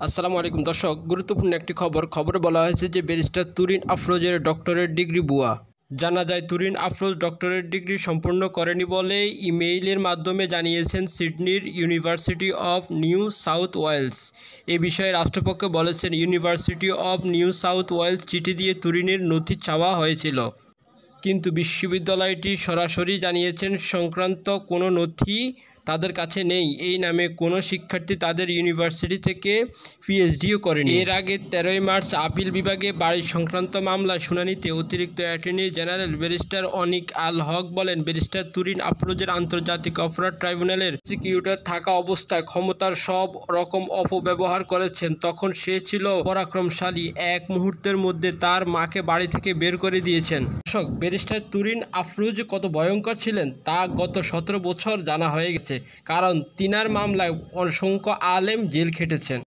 আসসালামু আলাইকুম দর্শক, গুরুত্বপূর্ণ একটি খবরে বলা হয়েছে যে ব্যারিস্টার তুরিন আফরোজের ডক্টরেট ডিগ্রি ভুয়া। জানা যায়, তুরিন আফরোজ ডক্টরেট ডিগ্রি সম্পূর্ণ করেনি বলে ইমেইলের মাধ্যমে জানিয়েছেন সিডনির university of New South Wales. এ বিষয়ে রাষ্ট্রপক্ষ বলেছেন, university of New South Wales চিঠি দিয়ে তুরিনের নথি চাওয়া হয়েছিল, কিন্তু বিশ্ববিদ্যালয়টি সরাসরি জানিয়েছেন সংক্রান্ত কোনো নথি তাদের কাছে নেই। এই নামে কোনো শিক্ষার্থী তাদের ইউনিভার্সিটি থেকে পিএইচডিও করেনি। এর আগে 13 মার্চ আপিল বিভাগে বাড়ি সংক্রান্ত মামলার শুনানিতে অতিরিক্ত অ্যাটর্নি জেনারেল ব্যারিস্টার অনিক আল হক বলেন, ব্যারিস্টার তুরিন আফরোজের আন্তর্জাতিক অপরাধ ট্রাইব্যুনালের প্রসিকিউটর থাকা অবস্থায় ক্ষমতার সব রকম অপব্যবহার করেছেন। তখন সে ছিল পরাক্রমশালী, এক মুহূর্তের মধ্যে তার মাকে বাড়ি থেকে বের করে দিয়েছেন। দর্শক, ব্যারিস্টার তুরিন আফরোজ কত ভয়ঙ্কর ছিলেন তা গত 17 বছর জানা হয়ে গেছে, কারণ তিনার মামলায় অসংখ্য আলেম জেল খেটেছেন।